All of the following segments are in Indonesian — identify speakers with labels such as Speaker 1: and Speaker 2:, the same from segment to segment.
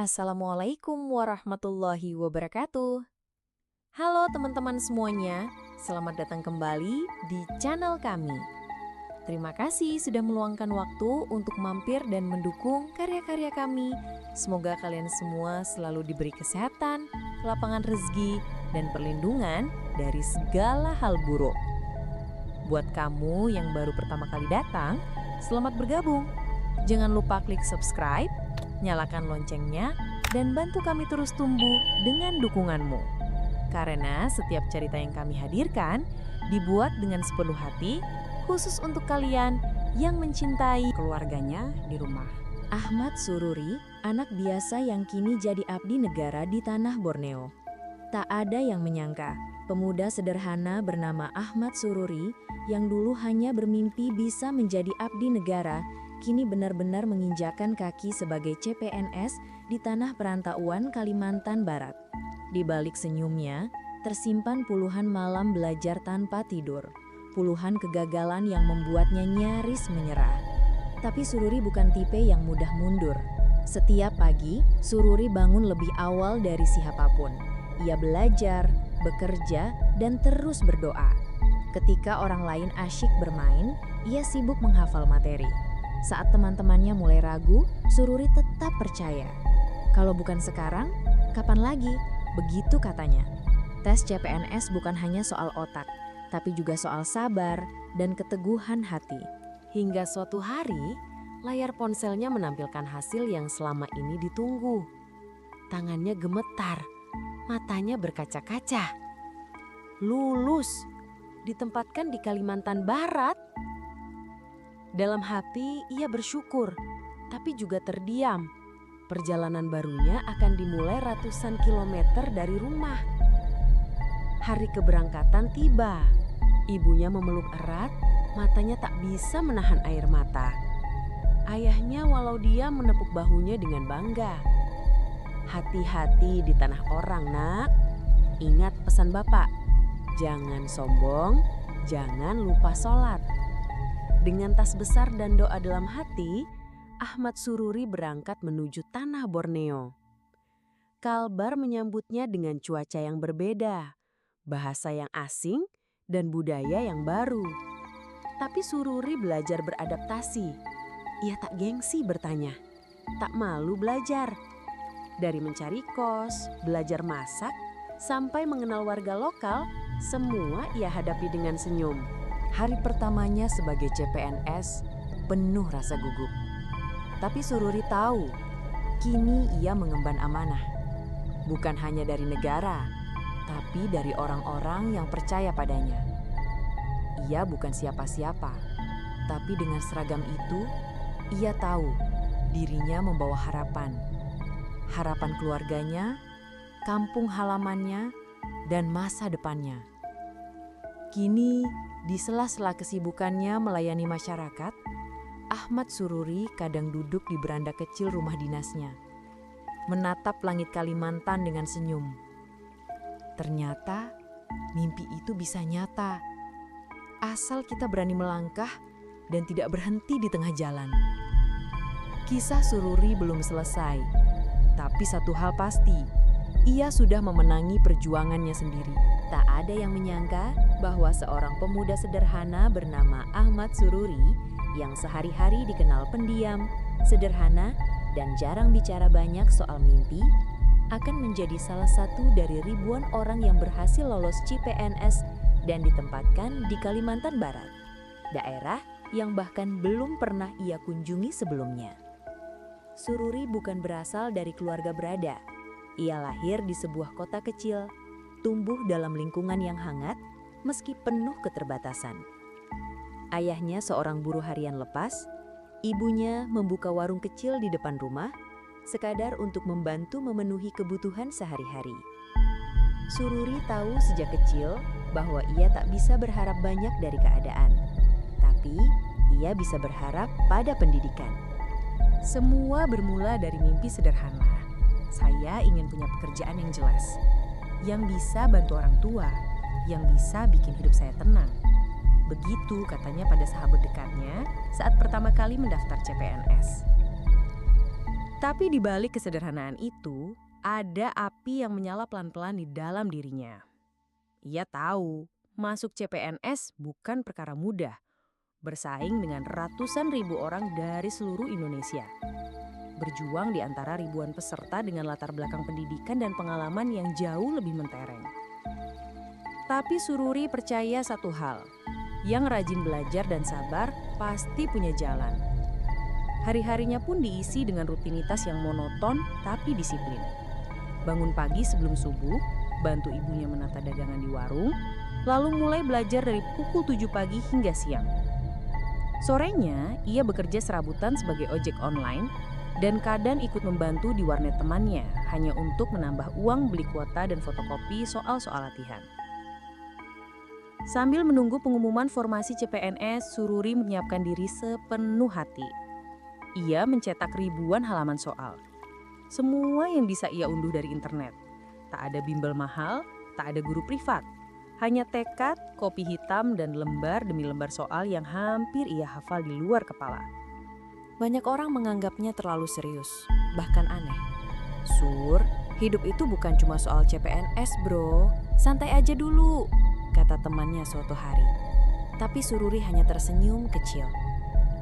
Speaker 1: Assalamualaikum warahmatullahi wabarakatuh. Halo teman-teman semuanya, selamat datang kembali di channel kami. Terima kasih sudah meluangkan waktu untuk mampir dan mendukung karya-karya kami. Semoga kalian semua selalu diberi kesehatan, lapangan rezeki, dan perlindungan dari segala hal buruk. Buat kamu yang baru pertama kali datang, selamat bergabung. Jangan lupa klik subscribe, nyalakan loncengnya, dan bantu kami terus tumbuh dengan dukunganmu. Karena setiap cerita yang kami hadirkan dibuat dengan sepenuh hati, khusus untuk kalian yang mencintai keluarganya di rumah. Ahmad Sururi, anak biasa yang kini jadi abdi negara di tanah Borneo. Tak ada yang menyangka, pemuda sederhana bernama Ahmad Sururi yang dulu hanya bermimpi bisa menjadi abdi negara, kini benar-benar menginjakan kaki sebagai CPNS di tanah perantauan Kalimantan Barat. Di balik senyumnya, tersimpan puluhan malam belajar tanpa tidur, puluhan kegagalan yang membuatnya nyaris menyerah. Tapi Sururi bukan tipe yang mudah mundur. Setiap pagi, Sururi bangun lebih awal dari siapapun. Ia belajar, bekerja, dan terus berdoa. Ketika orang lain asyik bermain, ia sibuk menghafal materi. Saat teman-temannya mulai ragu, Sururi tetap percaya. Kalau bukan sekarang, kapan lagi? Begitu katanya. Tes CPNS bukan hanya soal otak, tapi juga soal sabar dan keteguhan hati. Hingga suatu hari, layar ponselnya menampilkan hasil yang selama ini ditunggu. Tangannya gemetar, matanya berkaca-kaca. Lulus, ditempatkan di Kalimantan Barat. Dalam hati ia bersyukur, tapi juga terdiam. Perjalanan barunya akan dimulai ratusan kilometer dari rumah. Hari keberangkatan tiba. Ibunya memeluk erat, matanya tak bisa menahan air mata. Ayahnya walau dia menepuk bahunya dengan bangga. Hati-hati di tanah orang, nak. Ingat pesan bapak, jangan sombong, jangan lupa sholat. Dengan tas besar dan doa dalam hati, Ahmad Sururi berangkat menuju tanah Borneo. Kalbar menyambutnya dengan cuaca yang berbeda, bahasa yang asing, dan budaya yang baru. Tapi Sururi belajar beradaptasi. Ia tak gengsi bertanya, tak malu belajar. Dari mencari kos, belajar masak, sampai mengenal warga lokal, semua ia hadapi dengan senyum. Hari pertamanya sebagai CPNS penuh rasa gugup. Tapi Sururi tahu, kini ia mengemban amanah. Bukan hanya dari negara, tapi dari orang-orang yang percaya padanya. Ia bukan siapa-siapa, tapi dengan seragam itu, ia tahu dirinya membawa harapan. Harapan keluarganya, kampung halamannya, dan masa depannya. Kini, di sela-sela kesibukannya melayani masyarakat, Ahmad Sururi kadang duduk di beranda kecil rumah dinasnya, menatap langit Kalimantan dengan senyum. Ternyata, mimpi itu bisa nyata, asal kita berani melangkah dan tidak berhenti di tengah jalan. Kisah Sururi belum selesai, tapi satu hal pasti, ia sudah memenangi perjuangannya sendiri. Tak ada yang menyangka bahwa seorang pemuda sederhana bernama Ahmad Sururi yang sehari-hari dikenal pendiam, sederhana, dan jarang bicara banyak soal mimpi, akan menjadi salah satu dari ribuan orang yang berhasil lolos CPNS dan ditempatkan di Kalimantan Barat, daerah yang bahkan belum pernah ia kunjungi sebelumnya. Sururi bukan berasal dari keluarga berada. Ia lahir di sebuah kota kecil, tumbuh dalam lingkungan yang hangat meski penuh keterbatasan. Ayahnya seorang buruh harian lepas, ibunya membuka warung kecil di depan rumah, sekadar untuk membantu memenuhi kebutuhan sehari-hari. Sururi tahu sejak kecil bahwa ia tak bisa berharap banyak dari keadaan, tapi ia bisa berharap pada pendidikan. Semua bermula dari mimpi sederhana. Saya ingin punya pekerjaan yang jelas, yang bisa bantu orang tua, yang bisa bikin hidup saya tenang. Begitu katanya pada sahabat dekatnya saat pertama kali mendaftar CPNS. Tapi di balik kesederhanaan itu, ada api yang menyala pelan-pelan di dalam dirinya. Ia tahu, masuk CPNS bukan perkara mudah. Bersaing dengan ratusan ribu orang dari seluruh Indonesia. Berjuang di antara ribuan peserta dengan latar belakang pendidikan dan pengalaman yang jauh lebih mentereng. Tapi Sururi percaya satu hal, yang rajin belajar dan sabar pasti punya jalan. Hari-harinya pun diisi dengan rutinitas yang monoton tapi disiplin. Bangun pagi sebelum subuh, bantu ibunya menata dagangan di warung, lalu mulai belajar dari pukul 7 pagi hingga siang. Sorenya, ia bekerja serabutan sebagai ojek online dan kadang ikut membantu di warnet temannya hanya untuk menambah uang beli kuota dan fotokopi soal-soal latihan. Sambil menunggu pengumuman formasi CPNS, Sururi menyiapkan diri sepenuh hati. Ia mencetak ribuan halaman soal. Semua yang bisa ia unduh dari internet. Tak ada bimbel mahal, tak ada guru privat. Hanya tekad, kopi hitam, dan lembar demi lembar soal yang hampir ia hafal di luar kepala. Banyak orang menganggapnya terlalu serius, bahkan aneh. Sur, hidup itu bukan cuma soal CPNS bro, santai aja dulu, kata temannya suatu hari. Tapi Sururi hanya tersenyum kecil.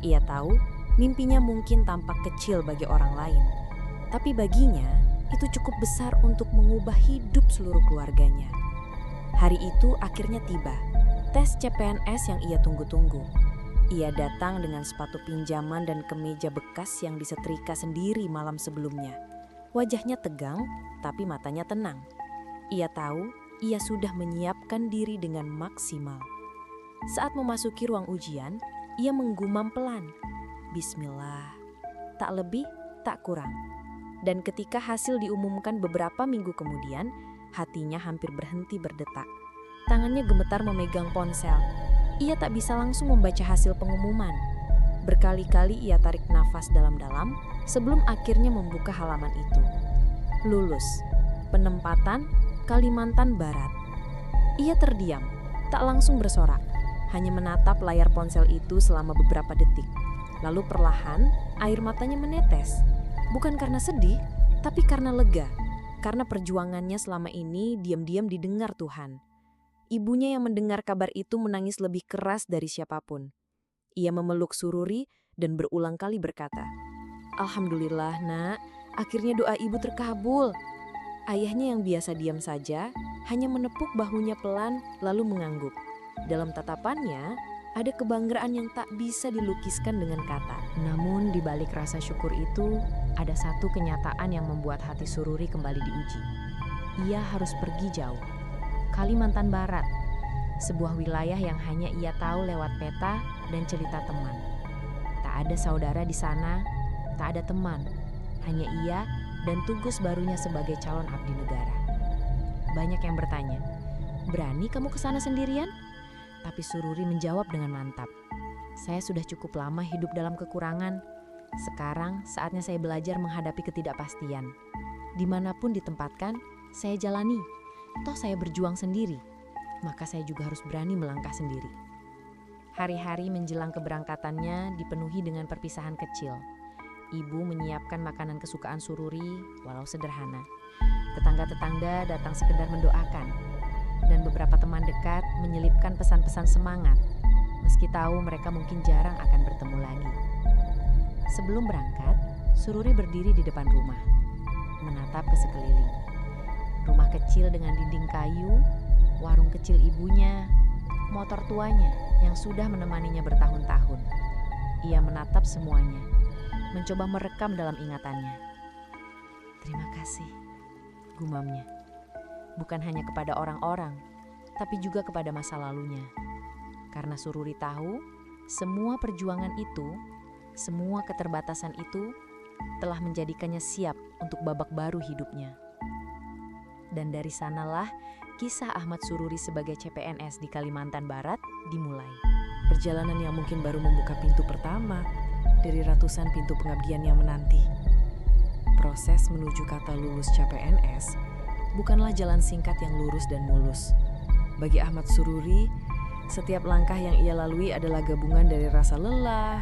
Speaker 1: Ia tahu mimpinya mungkin tampak kecil bagi orang lain. Tapi baginya itu cukup besar untuk mengubah hidup seluruh keluarganya. Hari itu akhirnya tiba, tes CPNS yang ia tunggu-tunggu. Ia datang dengan sepatu pinjaman dan kemeja bekas yang disetrika sendiri malam sebelumnya. Wajahnya tegang, tapi matanya tenang. Ia tahu ia sudah menyiapkan diri dengan maksimal. Saat memasuki ruang ujian, ia menggumam pelan. Bismillah, tak lebih, tak kurang. Dan ketika hasil diumumkan beberapa minggu kemudian, hatinya hampir berhenti berdetak. Tangannya gemetar memegang ponsel. Ia tak bisa langsung membaca hasil pengumuman. Berkali-kali ia tarik nafas dalam-dalam sebelum akhirnya membuka halaman itu. Lulus. Penempatan Kalimantan Barat. Ia terdiam, tak langsung bersorak. Hanya menatap layar ponsel itu selama beberapa detik. Lalu perlahan, air matanya menetes. Bukan karena sedih, tapi karena lega. Karena perjuangannya selama ini diam-diam didengar Tuhan. Ibunya yang mendengar kabar itu menangis lebih keras dari siapapun. Ia memeluk Sururi dan berulang kali berkata, "Alhamdulillah nak, akhirnya doa ibu terkabul." Ayahnya yang biasa diam saja, hanya menepuk bahunya pelan lalu mengangguk. Dalam tatapannya, ada kebanggaan yang tak bisa dilukiskan dengan kata. Namun di balik rasa syukur itu, ada satu kenyataan yang membuat hati Sururi kembali diuji. Ia harus pergi jauh. Kalimantan Barat, sebuah wilayah yang hanya ia tahu lewat peta dan cerita teman. Tak ada saudara di sana, tak ada teman, hanya ia dan tugas barunya sebagai calon abdi negara. Banyak yang bertanya, "Berani kamu ke sana sendirian?" Tapi Sururi menjawab dengan mantap, "Saya sudah cukup lama hidup dalam kekurangan. Sekarang saatnya saya belajar menghadapi ketidakpastian. Dimanapun ditempatkan, saya jalani. Toh saya berjuang sendiri, maka saya juga harus berani melangkah sendiri." Hari-hari menjelang keberangkatannya dipenuhi dengan perpisahan kecil. Ibu menyiapkan makanan kesukaan Sururi, walau sederhana. Tetangga-tetangga datang sekedar mendoakan. Dan beberapa teman dekat menyelipkan pesan-pesan semangat, meski tahu mereka mungkin jarang akan bertemu lagi. Sebelum berangkat, Sururi berdiri di depan rumah, menatap ke sekeliling. Rumah kecil dengan dinding kayu, warung kecil ibunya, motor tuanya yang sudah menemaninya bertahun-tahun. Ia menatap semuanya, mencoba merekam dalam ingatannya. "Terima kasih," gumamnya. Bukan hanya kepada orang-orang, tapi juga kepada masa lalunya. Karena Sururi tahu, semua perjuangan itu, semua keterbatasan itu, telah menjadikannya siap untuk babak baru hidupnya. Dan dari sanalah kisah Ahmad Sururi sebagai CPNS di Kalimantan Barat dimulai.
Speaker 2: Perjalanan yang mungkin baru membuka pintu pertama dari ratusan pintu pengabdian yang menanti. Proses menuju kata lulus CPNS bukanlah jalan singkat yang lurus dan mulus. Bagi Ahmad Sururi, setiap langkah yang ia lalui adalah gabungan dari rasa lelah,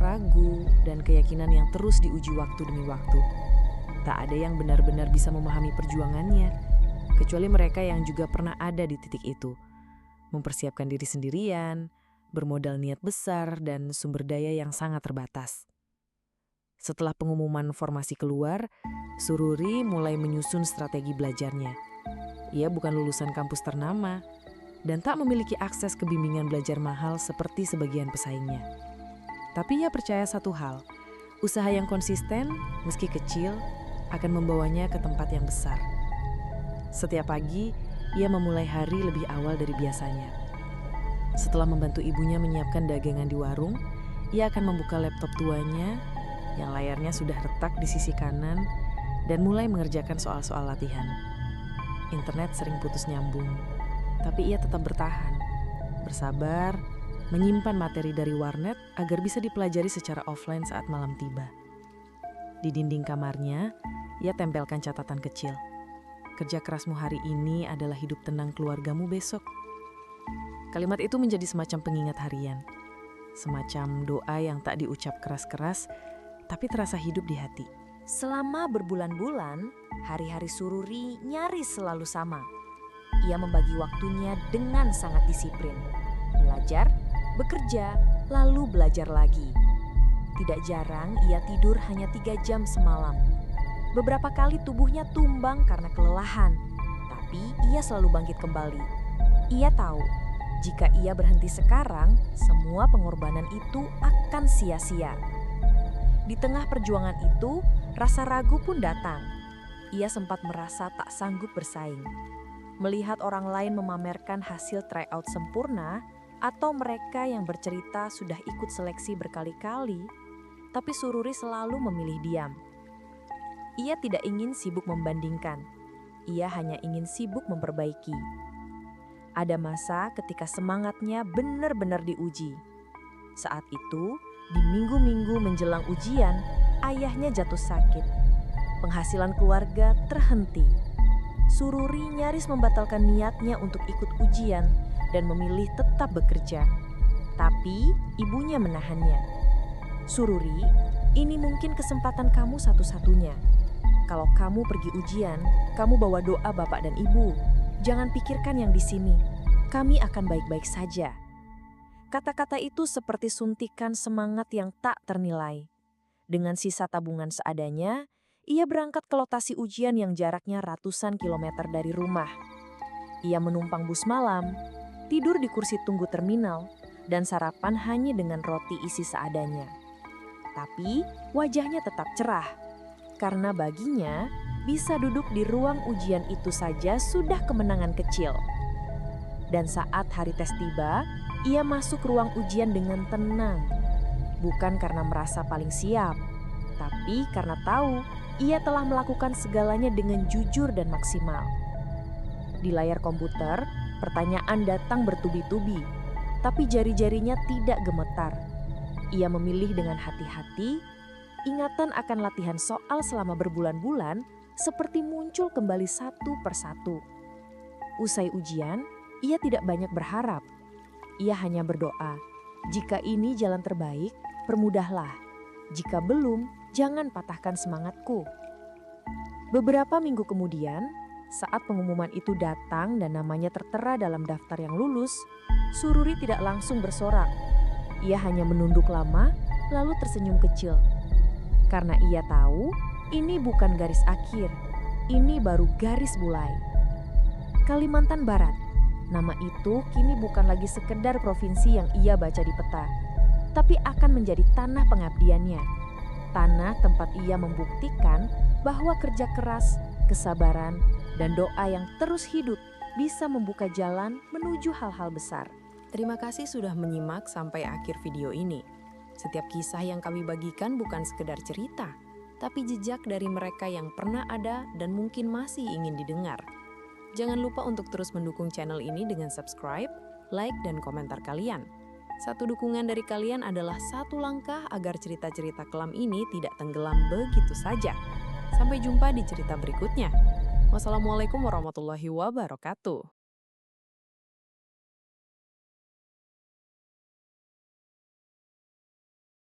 Speaker 2: ragu, dan keyakinan yang terus diuji waktu demi waktu. Tak ada yang benar-benar bisa memahami perjuangannya, kecuali mereka yang juga pernah ada di titik itu. Mempersiapkan diri sendirian, bermodal niat besar, dan sumber daya yang sangat terbatas. Setelah pengumuman formasi keluar, Sururi mulai menyusun strategi belajarnya. Ia bukan lulusan kampus ternama, dan tak memiliki akses ke bimbingan belajar mahal seperti sebagian pesaingnya. Tapi ia percaya satu hal, usaha yang konsisten, meski kecil, akan membawanya ke tempat yang besar. Setiap pagi, ia memulai hari lebih awal dari biasanya. Setelah membantu ibunya menyiapkan dagangan di warung, ia akan membuka laptop tuanya yang layarnya sudah retak di sisi kanan dan mulai mengerjakan soal-soal latihan. Internet sering putus nyambung, tapi ia tetap bertahan, bersabar, menyimpan materi dari warnet agar bisa dipelajari secara offline saat malam tiba. Di dinding kamarnya, ia tempelkan catatan kecil. Kerja kerasmu hari ini adalah hidup tenang keluargamu besok. Kalimat itu menjadi semacam pengingat harian, semacam doa yang tak diucap keras-keras, tapi terasa hidup di hati.
Speaker 1: Selama berbulan-bulan, hari-hari Sururi nyaris selalu sama. Ia membagi waktunya dengan sangat disiplin. Belajar, bekerja, lalu belajar lagi. Tidak jarang ia tidur hanya 3 jam semalam. Beberapa kali tubuhnya tumbang karena kelelahan, tapi ia selalu bangkit kembali. Ia tahu, jika ia berhenti sekarang, semua pengorbanan itu akan sia-sia. Di tengah perjuangan itu, rasa ragu pun datang. Ia sempat merasa tak sanggup bersaing. Melihat orang lain memamerkan hasil tryout sempurna, atau mereka yang bercerita sudah ikut seleksi berkali-kali, tapi Sururi selalu memilih diam. Ia tidak ingin sibuk membandingkan. Ia hanya ingin sibuk memperbaiki. Ada masa ketika semangatnya benar-benar diuji. Saat itu, di minggu-minggu menjelang ujian, ayahnya jatuh sakit. Penghasilan keluarga terhenti. Sururi nyaris membatalkan niatnya untuk ikut ujian dan memilih tetap bekerja. Tapi ibunya menahannya. Sururi, ini mungkin kesempatan kamu satu-satunya. Kalau kamu pergi ujian, kamu bawa doa bapak dan ibu. Jangan pikirkan yang di sini. Kami akan baik-baik saja. Kata-kata itu seperti suntikan semangat yang tak ternilai. Dengan sisa tabungan seadanya, ia berangkat ke lokasi ujian yang jaraknya ratusan kilometer dari rumah. Ia menumpang bus malam, tidur di kursi tunggu terminal, dan sarapan hanya dengan roti isi seadanya. Tapi wajahnya tetap cerah, karena baginya bisa duduk di ruang ujian itu saja sudah kemenangan kecil. Dan saat hari tes tiba, ia masuk ruang ujian dengan tenang. Bukan karena merasa paling siap, tapi karena tahu ia telah melakukan segalanya dengan jujur dan maksimal. Di layar komputer, pertanyaan datang bertubi-tubi, tapi jari-jarinya tidak gemetar. Ia memilih dengan hati-hati, ingatan akan latihan soal selama berbulan-bulan seperti muncul kembali satu persatu. Usai ujian, ia tidak banyak berharap. Ia hanya berdoa, jika ini jalan terbaik, permudahlah. Jika belum, jangan patahkan semangatku. Beberapa minggu kemudian, saat pengumuman itu datang dan namanya tertera dalam daftar yang lulus, Sururi tidak langsung bersorak. Ia hanya menunduk lama, lalu tersenyum kecil. Karena ia tahu, ini bukan garis akhir, ini baru garis mulai. Kalimantan Barat. Nama itu kini bukan lagi sekedar provinsi yang ia baca di peta, tapi akan menjadi tanah pengabdiannya. Tanah tempat ia membuktikan bahwa kerja keras, kesabaran, dan doa yang terus hidup bisa membuka jalan menuju hal-hal besar.
Speaker 2: Terima kasih sudah menyimak sampai akhir video ini. Setiap kisah yang kami bagikan bukan sekedar cerita, tapi jejak dari mereka yang pernah ada dan mungkin masih ingin didengar. Jangan lupa untuk terus mendukung channel ini dengan subscribe, like, dan komentar kalian. Satu dukungan dari kalian adalah satu langkah agar cerita-cerita kelam ini tidak tenggelam begitu saja. Sampai jumpa di cerita berikutnya. Wassalamualaikum warahmatullahi wabarakatuh.